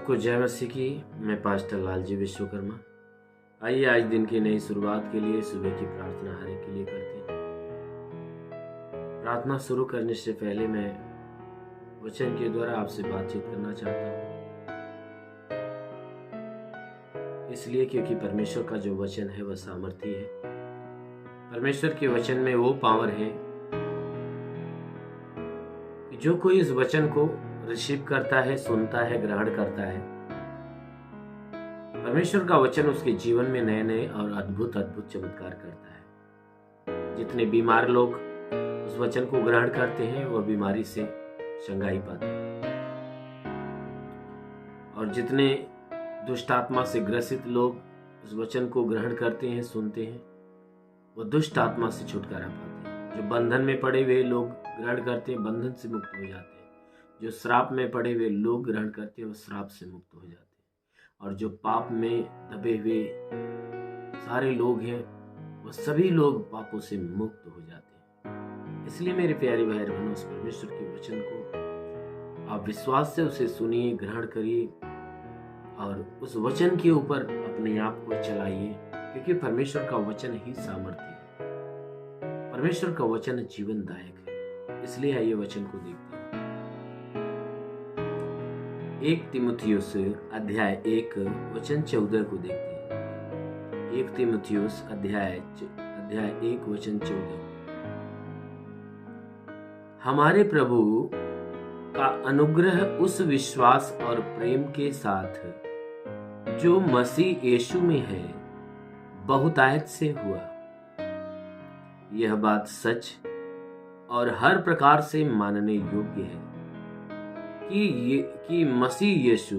सबको जय मसीह की। मैं पास्टर लालजी विश्वकर्मा। आइए आज दिन की नई शुरुआत के लिए सुबह की प्रार्थना हर एक के लिए करते हैं। प्रार्थना शुरू करने से पहले मैं वचन के द्वारा आपसे बातचीत करना चाहता हूँ, इसलिए क्योंकि परमेश्वर का जो वचन है वह सामर्थी है। परमेश्वर के वचन में वो पावर है कि जो कोई इस वचन को रिसीव करता है, सुनता है, ग्रहण करता है, परमेश्वर का वचन उसके जीवन में नए नए और अद्भुत अद्भुत चमत्कार करता है। जितने बीमार लोग उस वचन को ग्रहण करते हैं वह बीमारी से चंगाई पाते हैं, और जितने दुष्ट आत्मा से ग्रसित लोग उस वचन को ग्रहण करते हैं, सुनते हैं, वह दुष्ट आत्मा से छुटकारा पाते हैं। जो बंधन में पड़े हुए लोग ग्रहण करते हैं, बंधन से मुक्त हो जाते हैं। जो श्राप में पड़े हुए लोग ग्रहण करते हैं, वो श्राप से मुक्त हो जाते हैं। और जो पाप में दबे हुए सारे लोग हैं, वो सभी लोग पापों से मुक्त हो जाते हैं। इसलिए मेरे प्यारे भाई बहनों, उस परमेश्वर के वचन को आप विश्वास से उसे सुनिए, ग्रहण करिए और उस वचन के ऊपर अपने आप को चलाइए, क्योंकि परमेश्वर का वचन ही सामर्थ्य है। परमेश्वर का वचन जीवनदायक है। इसलिए आइए वचन को देखते हैं। 1 तीमुथियुस अध्याय 1 वचन 14 को देखते हैं। 1 तीमुथियुस अध्याय 1 वचन 14। हमारे प्रभु का अनुग्रह उस विश्वास और प्रेम के साथ जो मसीह यीशु में है बहुतायत से हुआ। यह बात सच और हर प्रकार से मानने योग्य है कि मसीह यीशु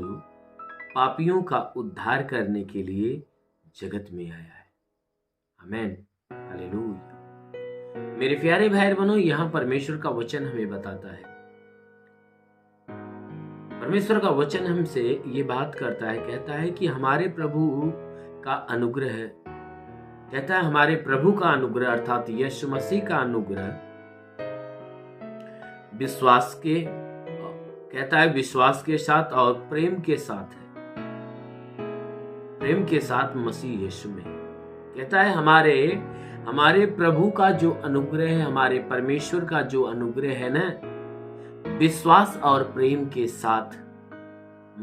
पापियों का उद्धार करने के लिए जगत में आया है। आमीन, हालेलुया। मेरे प्यारे भाई बहनों, यहाँ परमेश्वर का वचन हमें बताता है, परमेश्वर का वचन हमसे ये बात करता है, कहता है कि हमारे प्रभु का अनुग्रह, कहता है हमारे प्रभु का अनुग्रह अर्थात यीशु मसीह का अनुग्रह विश्वास के, कहता है विश्वास के साथ और प्रेम के साथ है। प्रेम के साथ मसीह यीशु में। कहता है हमारे प्रभु का जो अनुग्रह है, हमारे परमेश्वर का जो अनुग्रह है ना, विश्वास और प्रेम के साथ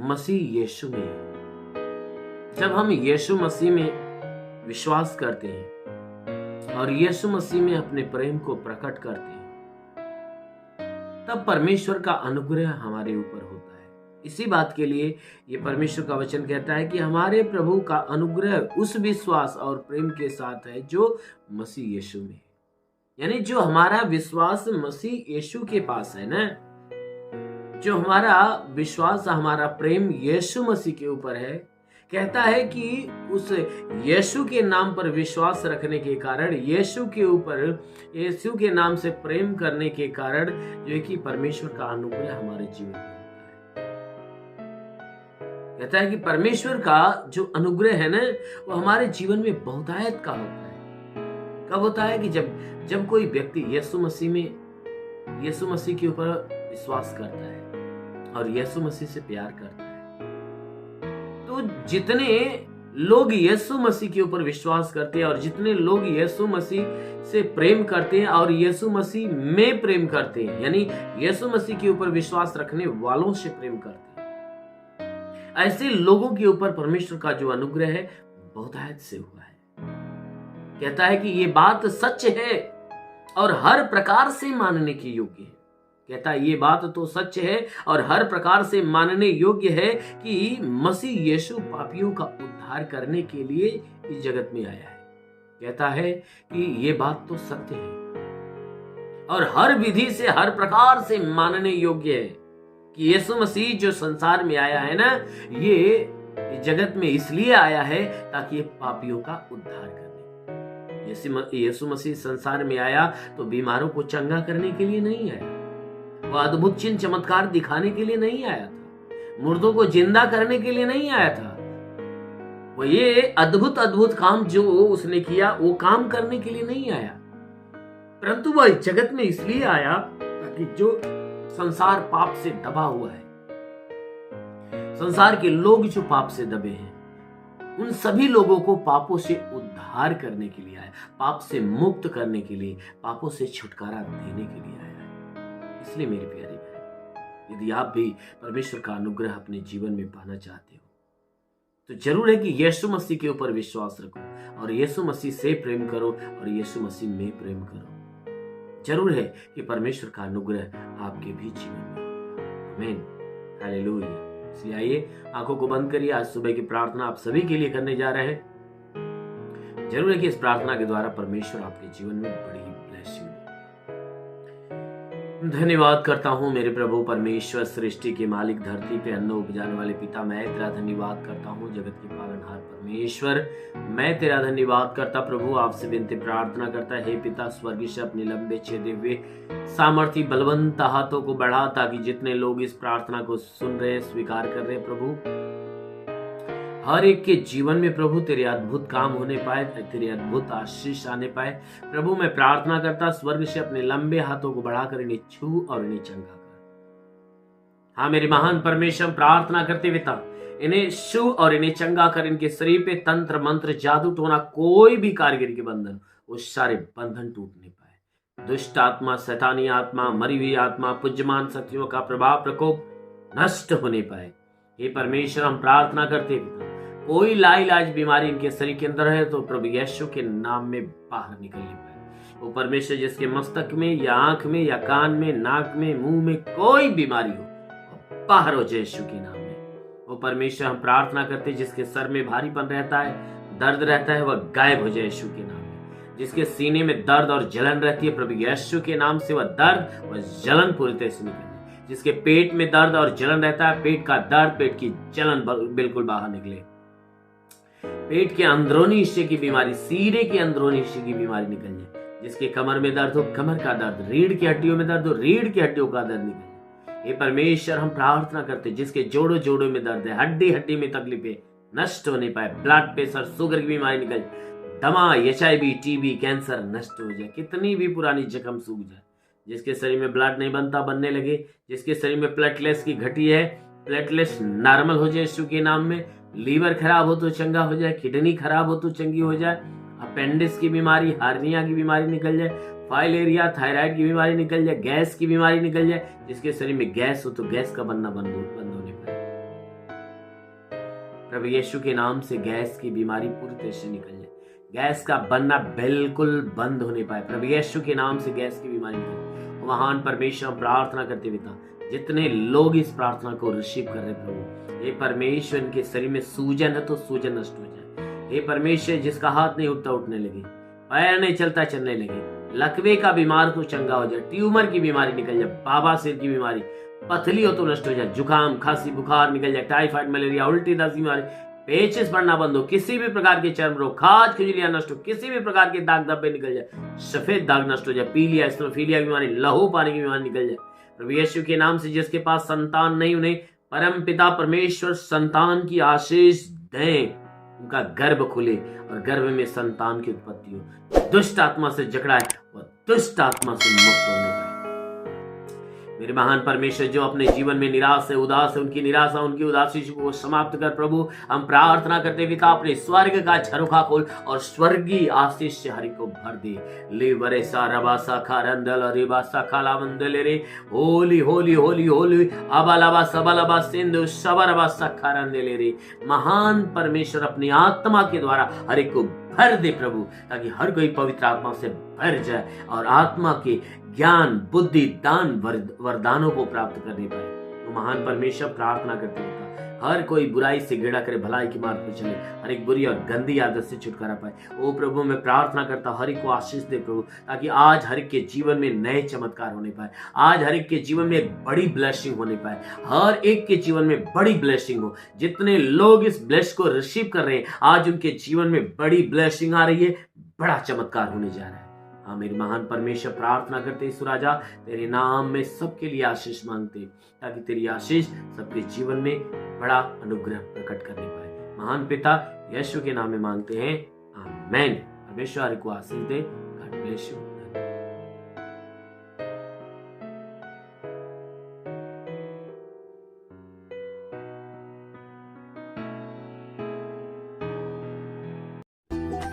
मसीह यीशु में है। जब हम यीशु मसीह में विश्वास करते हैं और यीशु मसीह में अपने प्रेम को प्रकट करते हैं, तब परमेश्वर का अनुग्रह हमारे ऊपर होता है। इसी बात के लिए ये परमेश्वर का वचन कहता है कि हमारे प्रभु का अनुग्रह उस विश्वास और प्रेम के साथ है जो मसीह यीशु में है। यानी जो हमारा विश्वास मसीह यीशु के पास है ना, जो हमारा विश्वास, हमारा प्रेम यीशु मसीह के ऊपर है, कहता है कि उस यीशु के नाम पर विश्वास रखने के कारण, यीशु के ऊपर, यीशु के नाम से प्रेम करने के कारण जो है कि परमेश्वर का अनुग्रह हमारे जीवन में होता है। कहता है कि परमेश्वर का जो अनुग्रह है ना, वो हमारे जीवन में बहुतायत का होता है। कब होता है? कि जब कोई व्यक्ति यीशु मसीह के ऊपर विश्वास करता है और यीशु मसीह से प्यार करता है। तो जितने लोग यीशु मसीह के ऊपर विश्वास करते हैं और जितने लोग यीशु मसीह से प्रेम करते हैं और यीशु मसीह में प्रेम करते हैं, यानी यीशु मसीह के ऊपर विश्वास रखने वालों से प्रेम करते हैं, ऐसे लोगों के ऊपर परमेश्वर का जो अनुग्रह है बहुतायत से हुआ है। कहता है कि ये बात सच है और हर प्रकार से मानने के योग्य है। कहता है ये बात तो सच है और हर प्रकार से मानने योग्य है कि मसीह यीशु पापियों का उद्धार करने के लिए इस जगत में आया है। कहता है कि ये बात तो सत्य है और हर विधि से, हर प्रकार से मानने योग्य है कि यीशु मसीह जो संसार में आया है ना, ये जगत में इसलिए आया है ताकि ये पापियों का उद्धार करे। यीशु मसीह संसार में आया तो बीमारों को चंगा करने के लिए नहीं आया, वो अद्भुत चिन्ह चमत्कार दिखाने के लिए नहीं आया था, मुर्दों को जिंदा करने के लिए नहीं आया था। वो ये अद्भुत काम जो उसने किया वो काम करने के लिए नहीं आया, परंतु वह जगत में इसलिए आया ताकि जो संसार पाप से दबा हुआ है, संसार के लोग जो पाप से दबे हैं, उन सभी लोगों को पापों से उद्धार करने के लिए आया, पाप से मुक्त करने के लिए, पापों से छुटकारा देने के लिए आया है। इसलिए मेरे प्यारे भाई, यदि आप भी परमेश्वर का अनुग्रह अपने जीवन में पाना चाहते हो, तो जरूर है कि यीशु मसीह के ऊपर विश्वास रखो और यीशु मसीह से प्रेम करो और यीशु मसीह में प्रेम करो। जरूर है कि परमेश्वर का अनुग्रह आपके भी जीवन में हो। आमीन, हालेलुया। इसलिए आइए आंखों को बंद करिए। आज सुबह की प्रार्थना आप सभी के लिए करने जा रहे हैं। जरूर है कि इस प्रार्थना के द्वारा परमेश्वर आपके जीवन में बड़ी ब्लेसिंग। धन्यवाद करता हूँ मेरे प्रभु परमेश्वर, सृष्टि के मालिक, धरती पे अन्न उपजाने वाले पिता, मैं तेरा धन्यवाद करता हूँ। जगत के पालनहार परमेश्वर, मैं तेरा धन्यवाद करता प्रभु, आपसे विनती प्रार्थना करता, हे पिता स्वर्गीय से अपने लंबे छेदे हुए सामर्थी बलवंत हाथों को बढ़ा, ताकि जितने लोग इस प्रार्थना को सुन रहे, स्वीकार कर रहे प्रभु, हर एक के जीवन में प्रभु तेरे अद्भुत काम होने पाए, तेरे अद्भुत आशीष आने पाए। प्रभु मैं प्रार्थना करता, स्वर्ग से अपने लंबे हाथों को बढ़ाकर इन्हें छू और इन्हें चंगा कर। हाँ मेरे महान परमेश्वर, प्रार्थना करते पिता, इन्हें छू और इन्हें चंगा कर। इनके शरीर पे तंत्र मंत्र जादू टोना कोई भी कारीगरी के बंधन, वो सारे बंधन टूटने पाए। दुष्ट आत्मा, शैतानी आत्मा, मरी हुई आत्मा, पूज्यमान शक्तियों का प्रभाव प्रकोप नष्ट होने पाए। हे परमेश्वर हम प्रार्थना करते पिता, कोई लाइलाज बीमारी इनके शरीर के अंदर है तो प्रभु यीशु के नाम में बाहर निकलने पाए। वो परमेश्वर जिसके मस्तक में या आंख में या कान में, नाक में, मुंह में कोई बीमारी हो, बाहर हो जाए यीशु के नाम में। वो परमेश्वर हम प्रार्थना करते, जिसके सर में भारीपन रहता है, दर्द रहता है, वह गायब हो जाए यीशु के नाम में। जिसके सीने में दर्द और जलन रहती है, प्रभु यीशु के नाम से वह दर्द व जलन पूरी तरह से निकले। जिसके पेट में दर्द और जलन रहता है, पेट का दर्द, पेट की जलन बिल्कुल बाहर निकले। पेट के अंदरूनी हिस्से की बीमारी, सीने के अंदरूनी हिस्से की बीमारी निकल जाए। जिसके कमर में दर्द हो, कमर का दर्द, रीढ़ की हड्डियों में दर्द हो, रीढ़ की हड्डियों का दर्द निकल। ये परमेश्वर हम प्रार्थना करते, जिसके जोड़ों जोड़ों में दर्द है, हड्डी हड्डी में तकलीफें नष्ट होने पाए। ब्लड प्रेशर, शुगर की बीमारी निकल, दमा, HIV, TB, कैंसर नष्ट हो जाए। कितनी भी पुरानी जख्म सूख जाए। जिसके शरीर में ब्लड नहीं बनता, बनने लगे। जिसके शरीर में प्लेटलेट्स की घटी है, प्लेटलेट्स नॉर्मल हो जाए यीशु के नाम में। लीवर खराब हो तो चंगा हो जाए, किडनी खराब हो तो चंगी हो जाए। अपेंडिक्स की बीमारी, हार्निया की बीमारी निकल जाए, फाइलेरिया, थायराइड की बीमारी निकल जाए, गैस की बीमारी निकल जाए। जिसके शरीर में गैस हो तो गैस का बनना बंद होने पाए। प्रभु यीशु के नाम से गैस की बीमारी पूरी तरह से निकल जाए, गैस का बनना बिल्कुल बंद होने पाए। प्रभु यीशु के नाम से गैस की बीमारी निकल। महान परमेश्वर प्रार्थना करते पिता, जितने लोग इस प्रार्थना को रिसीव कर रहे प्रभु, हे परमेश्वर इनके शरीर में सूजन है तो सूजन नष्ट हो जाए। हे परमेश्वर जिसका हाथ नहीं उठता उठने लगे, पैर नहीं चलता चलने लगे, लकवे का बीमार तो चंगा हो जाए, ट्यूमर की बीमारी निकल जाए, बाबासीर की बीमारी, पथली हो तो नष्ट हो जाए, जुकाम, खांसी, बुखार निकल जाए, टाइफाइड, मलेरिया, उल्टी दस्त बीमारी, पेचिस बढ़ना बंद हो, किसी भी प्रकार के चर्म रोग, खाज खुजलियां नष्ट हो, किसी भी प्रकार के दाग धब्बे निकल जाए, सफेद दाग नष्ट हो जाए, पीलिया, स्टोफीलिया की बीमारी, लहू पानी की बीमारी निकल जाए। प्रभु यीशु के नाम से जिसके पास संतान नहीं, उन्हें परम पिता परमेश्वर संतान की आशीष दें। उनका गर्भ खुले और गर्भ में संतान की उत्पत्ति हो। दुष्ट आत्मा से जकड़ा है वह दुष्ट आत्मा से मुक्त होने पाए। मेरे महान परमेश्वर जो अपने जीवन में निराश है, उदास है, उनकी निराशा, उनकी उदासी को समाप्त कर प्रभु। हम प्रार्थना करते पिता, अपने स्वर्ग का झरोखा खोल और स्वर्गीय आशीष से हरि को भर दे। ले वरे सा रबा सा खारंदल रेबा सा खाला मंदले रे, होली होली होली होली अबालाबा सबलाबा सिंधु सबरबा सा खारंदले रे। महान परमेश्वर अपनी आत्मा के द्वारा हरि को भर दे प्रभु, ताकि हर कोई पवित्र आत्मा से भर जाए और आत्मा के ज्ञान, बुद्धि, दान, वरदानों को प्राप्त करने पाए। तो महान परमेश्वर प्रार्थना करते होता, हर कोई बुराई से घृणा करे, भलाई की मार्ग पर चले, हर एक बुरी और गंदी आदत से छुटकारा पाए। ओ प्रभु मैं प्रार्थना करता हर एक को आशीष दे प्रभु, ताकि आज हर एक के जीवन में नए चमत्कार होने पाए, आज हर एक के जीवन में एक बड़ी ब्लेसिंग होने पाए, हर एक के जीवन में बड़ी ब्लेसिंग हो। जितने लोग इस ब्लेस को रिसीव कर रहे हैं, आज उनके जीवन में बड़ी ब्लेसिंग आ रही है, बड़ा चमत्कार होने जा रहा है। हाँ मेरे महान परमेश्वर प्रार्थना करते ईश्वर राजा, तेरे नाम में सबके लिए आशीष मांगते, ताकि तेरी आशीष सबके जीवन में बड़ा अनुग्रह प्रकट करने पाए। महान पिता यीशु के नाम में मांगते हैं, आमीन। परमेश्वर को आशीष दे। God bless you.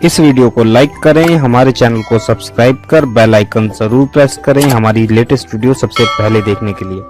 इस वीडियो को लाइक करें, हमारे चैनल को सब्सक्राइब कर बेल आइकन जरूर प्रेस करें हमारी लेटेस्ट वीडियो सबसे पहले देखने के लिए।